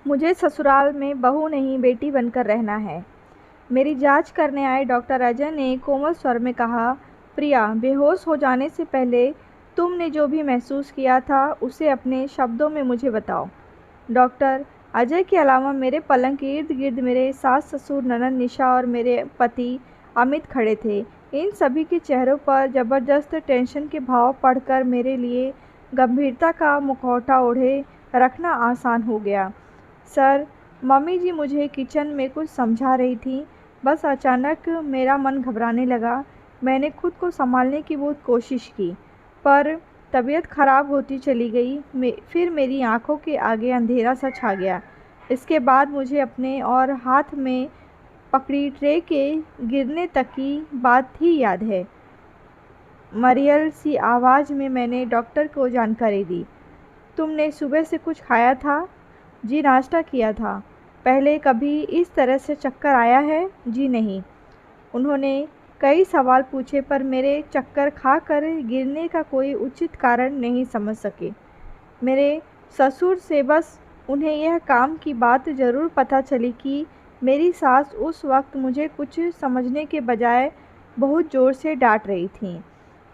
मुझे ससुराल में बहू नहीं बेटी बनकर रहना है। मेरी जांच करने आए डॉक्टर अजय ने कोमल स्वर में कहा, प्रिया, बेहोश हो जाने से पहले तुमने जो भी महसूस किया था उसे अपने शब्दों में मुझे बताओ। डॉक्टर अजय के अलावा मेरे पलंग के इर्द गिर्द मेरे सास ससुर ननद निशा और मेरे पति अमित खड़े थे। इन सभी के चेहरों पर ज़बरदस्त टेंशन के भाव पढ़कर मेरे लिए गंभीरता का मुखौटा ओढ़े रखना आसान हो गया। सर, मम्मी जी मुझे किचन में कुछ समझा रही थी। बस अचानक मेरा मन घबराने लगा। मैंने खुद को संभालने की बहुत कोशिश की, पर तबीयत खराब होती चली गई। फिर मेरी आंखों के आगे अंधेरा सा छा गया। इसके बाद मुझे अपने और हाथ में पकड़ी ट्रे के गिरने तक की बात ही याद है। मरियल सी आवाज़ में मैंने डॉक्टर को जानकारी दी। तुमने सुबह से कुछ खाया था? जी, नाश्ता किया था। पहले कभी इस तरह से चक्कर आया है? जी नहीं। उन्होंने कई सवाल पूछे पर मेरे चक्कर खाकर गिरने का कोई उचित कारण नहीं समझ सके। मेरे ससुर से बस उन्हें यह काम की बात ज़रूर पता चली कि मेरी सास उस वक्त मुझे कुछ समझने के बजाय बहुत ज़ोर से डांट रही थीं।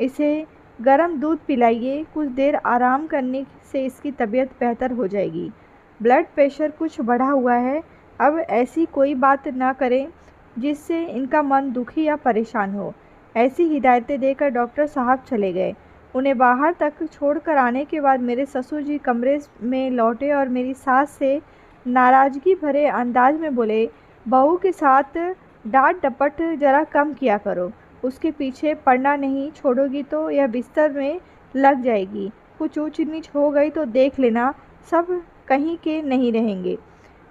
इसे गर्म दूध पिलाइए, कुछ देर आराम करने से इसकी तबीयत बेहतर हो जाएगी। ब्लड प्रेशर कुछ बढ़ा हुआ है। अब ऐसी कोई बात ना करें जिससे इनका मन दुखी या परेशान हो। ऐसी हिदायतें देकर डॉक्टर साहब चले गए। उन्हें बाहर तक छोड़कर आने के बाद मेरे ससुर जी कमरे में लौटे और मेरी सास से नाराज़गी भरे अंदाज में बोले, बहू के साथ डांट डपट ज़रा कम किया करो। उसके पीछे पड़ना नहीं छोड़ोगी तो यह बिस्तर में लग जाएगी। कुछ ऊंच नीच हो गई तो देख लेना, सब कहीं के नहीं रहेंगे।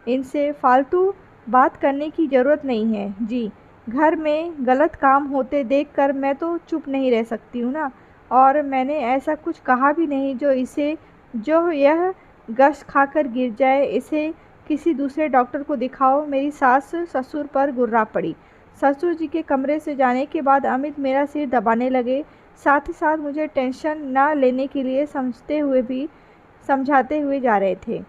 इनसे फालतू बात करने की ज़रूरत नहीं है। जी, घर में गलत काम होते देखकर मैं तो चुप नहीं रह सकती हूँ ना। और मैंने ऐसा कुछ कहा भी नहीं जो यह गश खाकर गिर जाए। इसे किसी दूसरे डॉक्टर को दिखाओ। मेरी सास ससुर पर गुर्रा पड़ी। ससुर जी के कमरे से जाने के बाद अमित मेरा सिर दबाने लगे, साथ ही साथ मुझे टेंशन न लेने के लिए समझाते हुए जा रहे थे।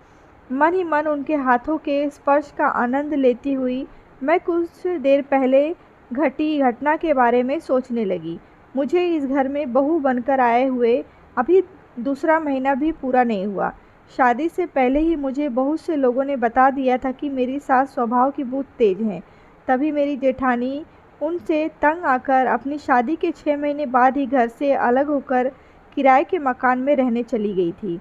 मन ही मन उनके हाथों के स्पर्श का आनंद लेती हुई मैं कुछ देर पहले घटी घटना के बारे में सोचने लगी। मुझे इस घर में बहू बनकर आए हुए अभी दूसरा महीना भी पूरा नहीं हुआ। शादी से पहले ही मुझे बहुत से लोगों ने बता दिया था कि मेरी सास स्वभाव की बहुत तेज हैं। तभी मेरी जेठानी उनसे तंग आकर अपनी शादी के 6 महीने बाद ही घर से अलग होकर किराए के मकान में रहने चली गई थी।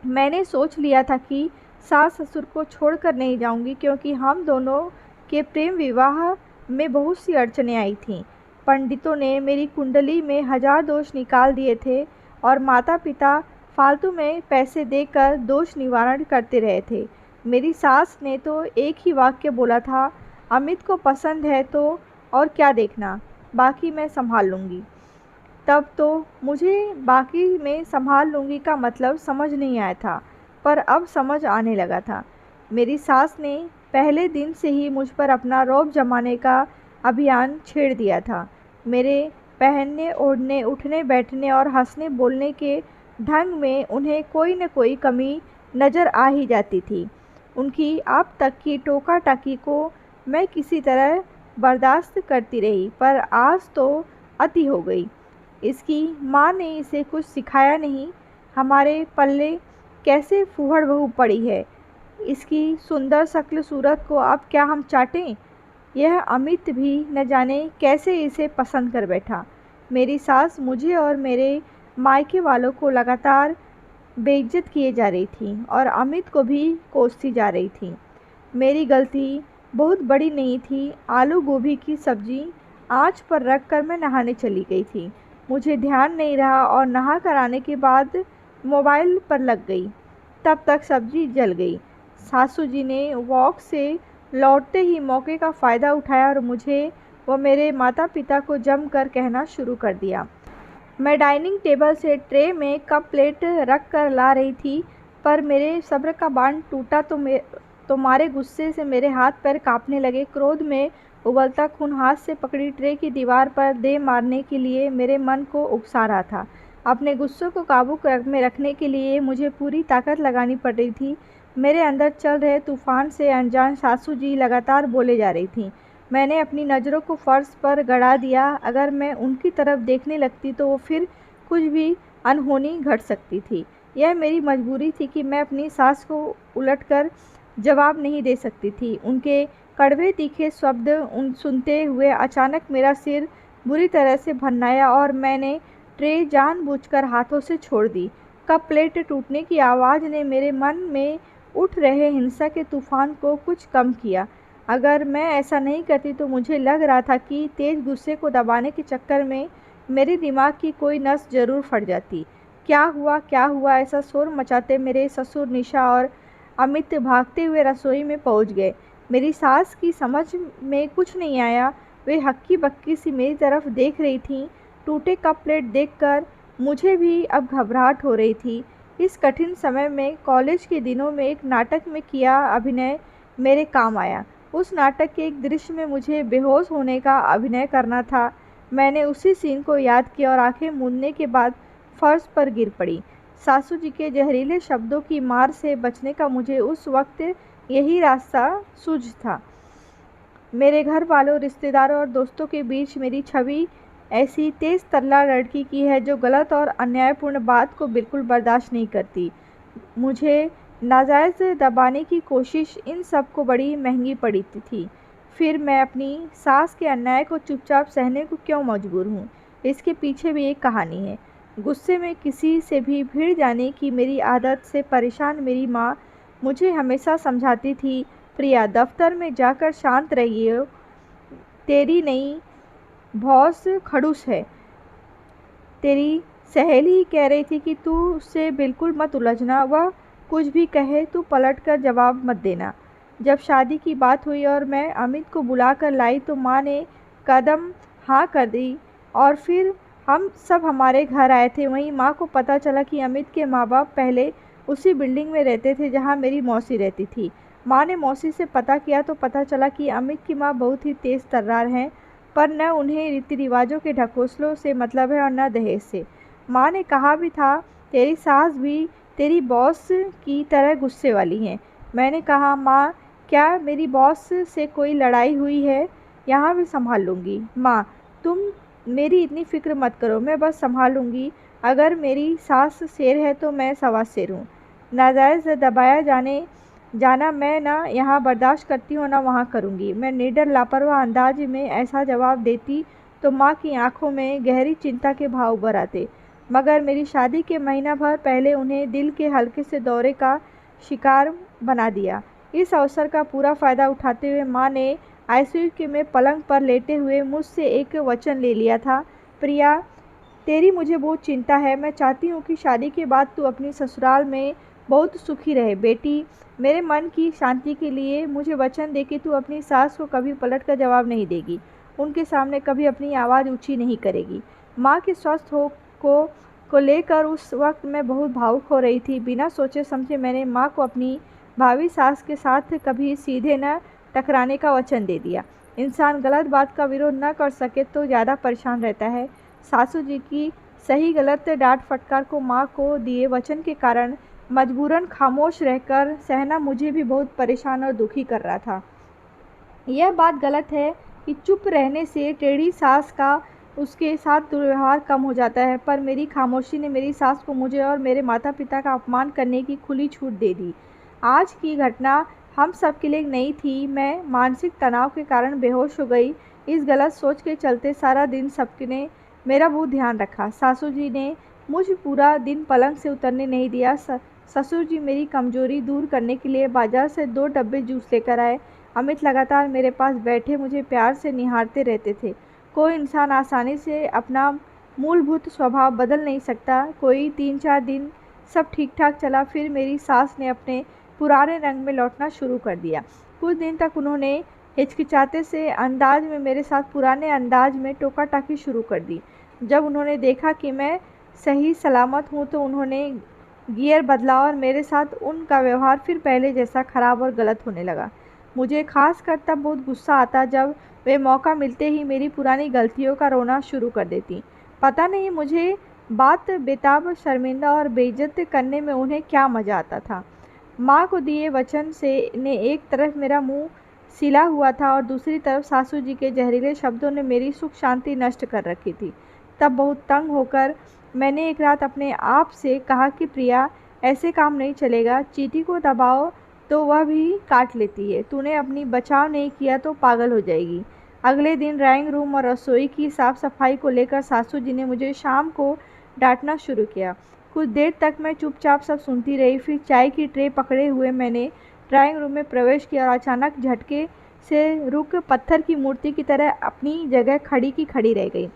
मैंने सोच लिया था कि सास ससुर को छोड़कर नहीं जाऊंगी, क्योंकि हम दोनों के प्रेम विवाह में बहुत सी अड़चनें आई थीं। पंडितों ने मेरी कुंडली में 1000 दोष निकाल दिए थे और माता पिता फालतू में पैसे देकर दोष निवारण करते रहे थे। मेरी सास ने तो एक ही वाक्य बोला था, अमित को पसंद है तो और क्या देखना, बाकी मैं संभाल लूँगी। तब तो मुझे बाकी में संभाल लूँगी का मतलब समझ नहीं आया था, पर अब समझ आने लगा था। मेरी सास ने पहले दिन से ही मुझ पर अपना रौब जमाने का अभियान छेड़ दिया था। मेरे पहनने ओढ़ने उठने बैठने और हंसने बोलने के ढंग में उन्हें कोई न कोई कमी नज़र आ ही जाती थी। उनकी अब तक की टोका टाकी को मैं किसी तरह बर्दाश्त करती रही, पर आज तो अति हो गई। इसकी माँ ने इसे कुछ सिखाया नहीं। हमारे पल्ले कैसे फूहड़ बहू पड़ी है। इसकी सुंदर शक्ल सूरत को अब क्या हम चाटें? यह अमित भी न जाने कैसे इसे पसंद कर बैठा। मेरी सास मुझे और मेरे मायके वालों को लगातार बेइज्जत किए जा रही थी और अमित को भी कोसती जा रही थी। मेरी गलती बहुत बड़ी नहीं थी। आलू गोभी की सब्जी आंच पर रख कर मैं नहाने चली गई थी। मुझे ध्यान नहीं रहा और नहा कर आने के बाद मोबाइल पर लग गई। तब तक सब्जी जल गई। सासू जी ने वॉक से लौटते ही मौके का फ़ायदा उठाया और मुझे व मेरे माता पिता को जमकर कहना शुरू कर दिया। मैं डाइनिंग टेबल से ट्रे में कप प्लेट रख कर ला रही थी, पर मेरे सब्र का बांध टूटा तो मारे गुस्से से मेरे हाथ पैर कांपने लगे। क्रोध में उबलता खून हाथ से पकड़ी ट्रे की दीवार पर दे मारने के लिए मेरे मन को उकसा रहा था। अपने गुस्से को काबू में रखने के लिए मुझे पूरी ताकत लगानी पड़ रही थी। मेरे अंदर चल रहे तूफान से अनजान सासू जी लगातार बोले जा रही थीं। मैंने अपनी नज़रों को फर्श पर गड़ा दिया। अगर मैं उनकी तरफ देखने लगती तो वो फिर कुछ भी अनहोनी घट सकती थी। यह मेरी मजबूरी थी कि मैं अपनी सास को उलटकर जवाब नहीं दे सकती थी। उनके कड़वे तीखे शब्द उन सुनते हुए अचानक मेरा सिर बुरी तरह से भन्नाया और मैंने ट्रे जानबूझकर हाथों से छोड़ दी। कप प्लेट टूटने की आवाज़ ने मेरे मन में उठ रहे हिंसा के तूफान को कुछ कम किया। अगर मैं ऐसा नहीं करती तो मुझे लग रहा था कि तेज़ गुस्से को दबाने के चक्कर में मेरे दिमाग की कोई नस ज़रूर फट जाती। क्या हुआ ऐसा शोर मचाते मेरे ससुर निशा और अमित भागते हुए रसोई में पहुंच गए। मेरी सास की समझ में कुछ नहीं आया। वे हक्की बक्की सी मेरी तरफ देख रही थीं। टूटे कप प्लेट देखकर मुझे भी अब घबराहट हो रही थी। इस कठिन समय में कॉलेज के दिनों में एक नाटक में किया अभिनय मेरे काम आया। उस नाटक के एक दृश्य में मुझे बेहोश होने का अभिनय करना था। मैंने उसी सीन को याद किया और आंखें मूंदने के बाद फर्श पर गिर पड़ी। सासू जी के जहरीले शब्दों की मार से बचने का मुझे उस वक्त यही रास्ता सूझ था। मेरे घर वालों, रिश्तेदारों और दोस्तों के बीच मेरी छवि ऐसी तेज़ तर्रा लड़की की है जो गलत और अन्यायपूर्ण बात को बिल्कुल बर्दाश्त नहीं करती। मुझे नाजायज़ दबाने की कोशिश इन सब को बड़ी महंगी पड़ी थी। फिर मैं अपनी सास के अन्याय को चुपचाप सहने को क्यों मजबूर हूँ? इसके पीछे भी एक कहानी है। गुस्से में किसी से भी भिड़ जाने की मेरी आदत से परेशान मेरी माँ मुझे हमेशा समझाती थी, प्रिया दफ्तर में जाकर शांत रहिए, तेरी नई बॉस खड़ूस है। तेरी सहेली ही कह रही थी कि तू उससे बिल्कुल मत उलझना, वह कुछ भी कहे तू पलट कर जवाब मत देना। जब शादी की बात हुई और मैं अमित को बुला कर लाई तो माँ ने कदम हाँ कर दी और फिर हम सब हमारे घर आए थे। वहीं माँ को पता चला कि अमित के माँ बाप पहले उसी बिल्डिंग में रहते थे जहाँ मेरी मौसी रहती थी। माँ ने मौसी से पता किया तो पता चला कि अमित की माँ बहुत ही तेज़ तर्रार हैं, पर न उन्हें रीति रिवाजों के ढकोसलों से मतलब है और न दहेज से। माँ ने कहा भी था, तेरी सास भी तेरी बॉस की तरह गुस्से वाली हैं। मैंने कहा, माँ क्या मेरी बॉस से कोई लड़ाई हुई है? यहाँ भी संभाल लूँगी। माँ तुम मेरी इतनी फ़िक्र मत करो, मैं बस संभाल लूँगी। अगर मेरी सास शेर है तो मैं सवा शेर हूँ। नाजायज़ दबाया जाना मैं ना यहाँ बर्दाश्त करती हूँ ना वहाँ करूँगी। मैं निडर लापरवाह अंदाज में ऐसा जवाब देती तो माँ की आंखों में गहरी चिंता के भाव उभर आते। मगर मेरी शादी के महीना भर पहले उन्हें दिल के हल्के से दौरे का शिकार बना दिया। इस अवसर का पूरा फ़ायदा उठाते हुए माँ ने आईसीयू के में पलंग पर लेटे हुए मुझसे एक वचन ले लिया था, प्रिया तेरी मुझे बहुत चिंता है। मैं चाहती हूँ कि शादी के बाद तू अपनी ससुराल में बहुत सुखी रहे। बेटी मेरे मन की शांति के लिए मुझे वचन दे कि तू अपनी सास को कभी पलट कर जवाब नहीं देगी, उनके सामने कभी अपनी आवाज़ ऊंची नहीं करेगी। माँ के स्वस्थ को लेकर उस वक्त मैं बहुत भावुक हो रही थी। बिना सोचे समझे मैंने माँ को अपनी भावी सास के साथ कभी सीधे न टकराने का वचन दे दिया। इंसान गलत बात का विरोध न कर सके तो ज़्यादा परेशान रहता है। सासू जी की सही गलत डांट फटकार को माँ को दिए वचन के कारण मजबूरन खामोश रहकर सहना मुझे भी बहुत परेशान और दुखी कर रहा था। यह बात गलत है कि चुप रहने से टेढ़ी सास का उसके साथ दुर्व्यवहार कम हो जाता है, पर मेरी खामोशी ने मेरी सास को मुझे और मेरे माता पिता का अपमान करने की खुली छूट दे दी। आज की घटना हम सब के लिए नई थी। मैं मानसिक तनाव के कारण बेहोश हो गई। इस गलत सोच के चलते सारा दिन सबने मेरा बहुत ध्यान रखा। सासू जी ने मुझे पूरा दिन पलंग से उतरने नहीं दिया। ससुर जी मेरी कमजोरी दूर करने के लिए बाजार से 2 डब्बे जूस लेकर आए। अमित लगातार मेरे पास बैठे मुझे प्यार से निहारते रहते थे। कोई इंसान आसानी से अपना मूलभूत स्वभाव बदल नहीं सकता। कोई 3-4 दिन सब ठीक ठाक चला, फिर मेरी सास ने अपने पुराने रंग में लौटना शुरू कर दिया। कुछ दिन तक उन्होंने हिचकिचाते से अंदाज में मेरे साथ पुराने अंदाज में टोका टाकी शुरू कर दी। जब उन्होंने देखा कि मैं सही सलामत हूँ तो उन्होंने गियर बदला और मेरे साथ उनका व्यवहार फिर पहले जैसा खराब और गलत होने लगा। मुझे खास कर तब बहुत गुस्सा आता जब वे मौका मिलते ही मेरी पुरानी गलतियों का रोना शुरू कर देती। पता नहीं मुझे बात बेताब शर्मिंदा और बेइज्जत करने में उन्हें क्या मज़ा आता था। माँ को दिए वचन से ने एक तरफ मेरा मुंह सिला हुआ था और दूसरी तरफ सासू जी के जहरीले शब्दों ने मेरी सुख शांति नष्ट कर रखी थी। तब बहुत तंग होकर मैंने एक रात अपने आप से कहा कि प्रिया, ऐसे काम नहीं चलेगा। चींटी को दबाओ तो वह भी काट लेती है। तूने अपनी बचाव नहीं किया तो पागल हो जाएगी। अगले दिन ड्राइंग रूम और रसोई की साफ सफाई को लेकर सासू जी ने मुझे शाम को डांटना शुरू किया। कुछ देर तक मैं चुपचाप सब सुनती रही। फिर चाय की ट्रे पकड़े हुए मैंने ड्राइंग रूम में प्रवेश किया और अचानक झटके से रुक पत्थर की मूर्ति की तरह अपनी जगह खड़ी की खड़ी रह गई।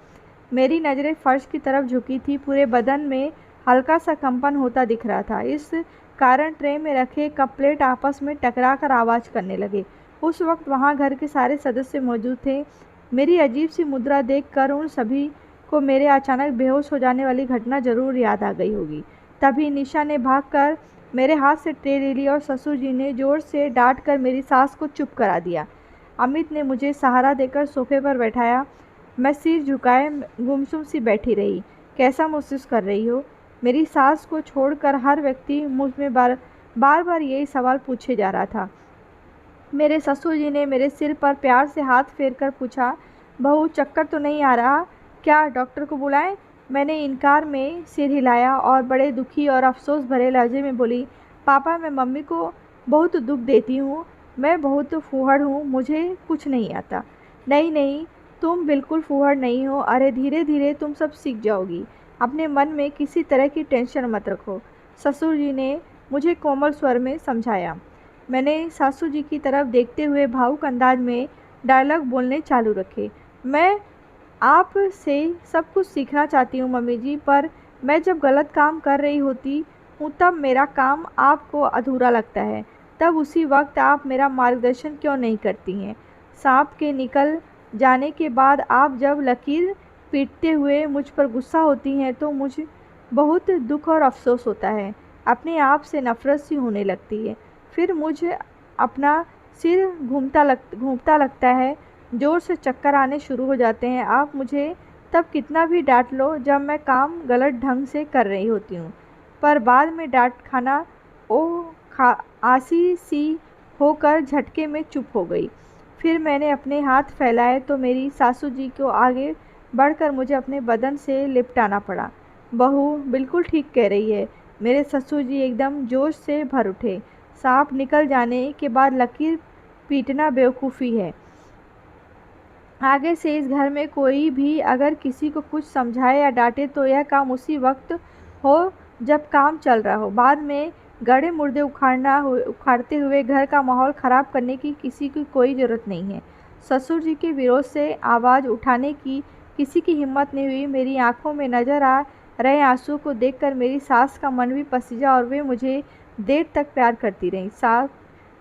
मेरी नज़रें फर्श की तरफ झुकी थी। पूरे बदन में हल्का सा कंपन होता दिख रहा था। इस कारण ट्रे में रखे कप प्लेट आपस में टकरा कर आवाज़ करने लगे। उस वक्त वहाँ घर के सारे सदस्य मौजूद थे। मेरी अजीब सी मुद्रा देखकर उन सभी को मेरे अचानक बेहोश हो जाने वाली घटना जरूर याद आ गई होगी। तभी निशा ने भागकर मेरे हाथ से ट्रे ले ली और ससुर जी ने जोर से डांट कर मेरी सास को चुप करा दिया। अमित ने मुझे सहारा देकर सोफे पर बैठाया। मैं सिर झुकाए गुमसुम सी बैठी रही। कैसा महसूस कर रही हो? मेरी सास को छोड़कर हर व्यक्ति मुझ में बार बार यही सवाल पूछे जा रहा था। मेरे ससुर जी ने मेरे सिर पर प्यार से हाथ फेरकर पूछा, बहू चक्कर तो नहीं आ रहा? क्या डॉक्टर को बुलाएं? मैंने इनकार में सिर हिलाया और बड़े दुखी और अफसोस भरे लहजे में बोली, पापा मैं मम्मी को बहुत दुख देती हूँ। मैं बहुत फूहड़ हूँ, मुझे कुछ नहीं आता। नहीं नहीं, तुम बिल्कुल फूहड़ नहीं हो। अरे धीरे धीरे तुम सब सीख जाओगी। अपने मन में किसी तरह की टेंशन मत रखो, ससुर जी ने मुझे कोमल स्वर में समझाया। मैंने सासू जी की तरफ देखते हुए भावुक अंदाज में डायलॉग बोलने चालू रखे। मैं आप से सब कुछ सीखना चाहती हूँ मम्मी जी, पर मैं जब गलत काम कर रही होती हूँ तब मेरा काम आपको अधूरा लगता है। तब उसी वक्त आप मेरा मार्गदर्शन क्यों नहीं करती हैं? सांप के निकल जाने के बाद आप जब लकीर पीटते हुए मुझ पर गुस्सा होती हैं तो मुझे बहुत दुख और अफसोस होता है। अपने आप से नफ़रत सी होने लगती है। फिर मुझे अपना सिर घूमता लगता है। ज़ोर से चक्कर आने शुरू हो जाते हैं। आप मुझे तब कितना भी डांट लो जब मैं काम गलत ढंग से कर रही होती हूँ, पर बाद में डांट खाना आसी सी होकर झटके में चुप हो गई। फिर मैंने अपने हाथ फैलाए तो मेरी सासू जी को आगे बढ़कर मुझे अपने बदन से लिपटाना पड़ा। बहू बिल्कुल ठीक कह रही है। मेरे ससुर जी एकदम जोश से भर उठे। सांप निकल जाने के बाद लकीर पीटना बेवकूफ़ी है। आगे से इस घर में कोई भी अगर किसी को कुछ समझाए या डांटे तो यह काम उसी वक्त हो जब काम चल रहा हो। बाद में गड़े मुर्दे उखाड़ते हुए घर का माहौल ख़राब करने की किसी की कोई ज़रूरत नहीं है। ससुर जी के विरोध से आवाज़ उठाने की किसी की हिम्मत नहीं हुई। मेरी आंखों में नज़र आ रहे आंसू को देखकर मेरी सास का मन भी पसीजा और वे मुझे देर तक प्यार करती रहीं। सास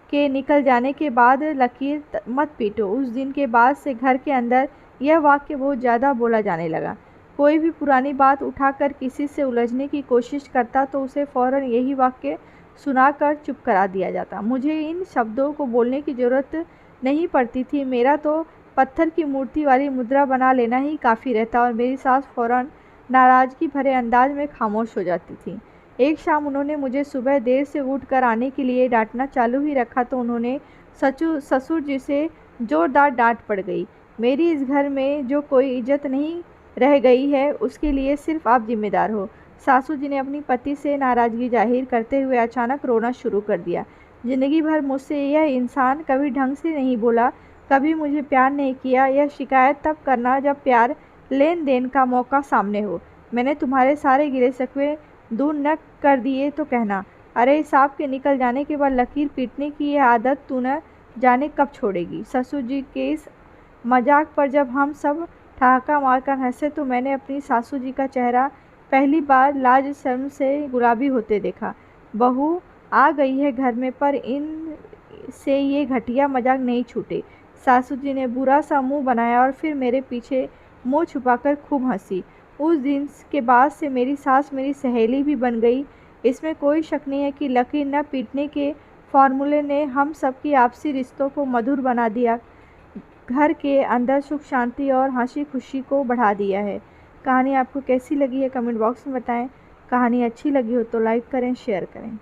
के निकल जाने के बाद लकीर मत पीटो, उस दिन के बाद से घर के अंदर यह वाक्य बहुत ज़्यादा बोला जाने लगा। कोई भी पुरानी बात उठाकर किसी से उलझने की कोशिश करता तो उसे फ़ौरन यही वाक्य सुनाकर चुप करा दिया जाता। मुझे इन शब्दों को बोलने की ज़रूरत नहीं पड़ती थी। मेरा तो पत्थर की मूर्ति वाली मुद्रा बना लेना ही काफ़ी रहता और मेरी सास फ़ौरन नाराज़गी भरे अंदाज में खामोश हो जाती थी। एक शाम उन्होंने मुझे सुबह देर से उठकर आने के लिए डांटना चालू ही रखा तो उन्होंने ससुर जी से ज़ोरदार डांट पड़ गई। मेरी इस घर में जो कोई इज्जत नहीं रह गई है उसके लिए सिर्फ आप जिम्मेदार हो। सासू जी ने अपनी पति से नाराज़गी जाहिर करते हुए अचानक रोना शुरू कर दिया। ज़िंदगी भर मुझसे यह इंसान कभी ढंग से नहीं बोला, कभी मुझे प्यार नहीं किया। यह शिकायत तब करना जब प्यार लेन देन का मौका सामने हो। मैंने तुम्हारे सारे गिले शिकवे दूर न कर दिए तो कहना। अरे सांप के निकल जाने के बाद लकीर पीटने की यह आदत तू न जाने कब छोड़ेगी। ससुर जी के इस मजाक पर जब हम सब ठहाका मारकर हंसे तो मैंने अपनी सासू जी का चेहरा पहली बार लाज शर्म से गुलाबी होते देखा। बहू आ गई है घर में, पर इन से ये घटिया मजाक नहीं छूटे। सासू जी ने बुरा सा मुंह बनाया और फिर मेरे पीछे मुंह छुपाकर खूब हंसी। उस दिन के बाद से मेरी सास मेरी सहेली भी बन गई। इसमें कोई शक नहीं है कि लकीर न पीटने के फॉर्मूले ने हम सबकी आपसी रिश्तों को मधुर बना दिया, घर के अंदर सुख शांति और हंसी खुशी को बढ़ा दिया है। कहानी आपको कैसी लगी है कमेंट बॉक्स में बताएं। कहानी अच्छी लगी हो तो लाइक करें, शेयर करें।